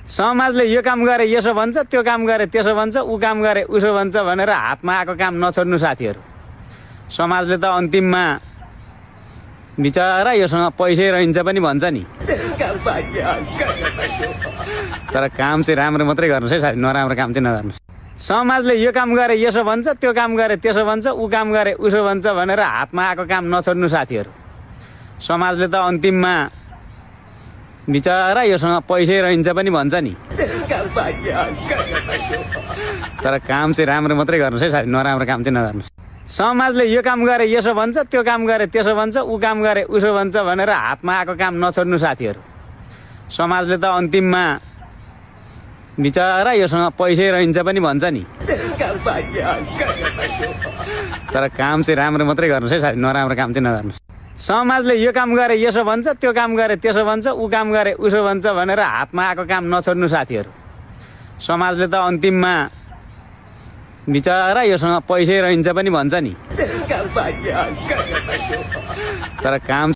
समाजले यो काम गरे यसो भन्छ, त्यो काम गरे त्यसो भन्छ, ऊ काम गरे उसो भन्छ भनेर हातमा आएको काम नछोड्नु साथीहरू। समाजले त अन्तिममा बिचरा योसँग पैसै रहन्छ पनि भन्छ नि। तर काम चाहिँ राम्रो मात्रै गर्नुहोस् है साथी, नराम्रो काम चाहिँ नगर्नुहोस्। समाजले यो काम गरे यसो भन्छ, त्यो काम गरे त्यसो भन्छ, ऊ काम गरे उसो भन्छ भनेर हातमा आएको काम नछोड्नु साथीहरू। समाजले त अन्तिममा बिचरा योसँग पैसै रहन्छ पनि भन्छ नि। तर काम चाहिँ राम्रो मात्रै गर्नुहोस् है साथी, नराम्रो काम चाहिँ नगर्नुहोस्। समाजले यो काम गरे यसो भन्छ, त्यो काम गरे त्यसो भन्छ, ऊ काम गरे उसो भन्छ भनेर हातमा आएको काम नछोड्नु साथीहरू। समाजले त अन्तिममा बिचरा योसँग पैसै रहन्छ पनि भन्छ नि। तर काम चाहिँ राम्रो मात्रै गर्नुहोस् है साथी, नराम्रो काम चाहिँ नगर्नुहोस्। समाजले यो काम गरे यसो भन्छ, त्यो काम गरे त्यसो भन्छ, ऊ काम गरे उसो भन्छ भनेर हातमा आएको काम नछोड्नु साथीहरू। समाजले त अन्तिममा बिचरा योसँग पैसै रहन्छ पनि भन्छ नि। तर काम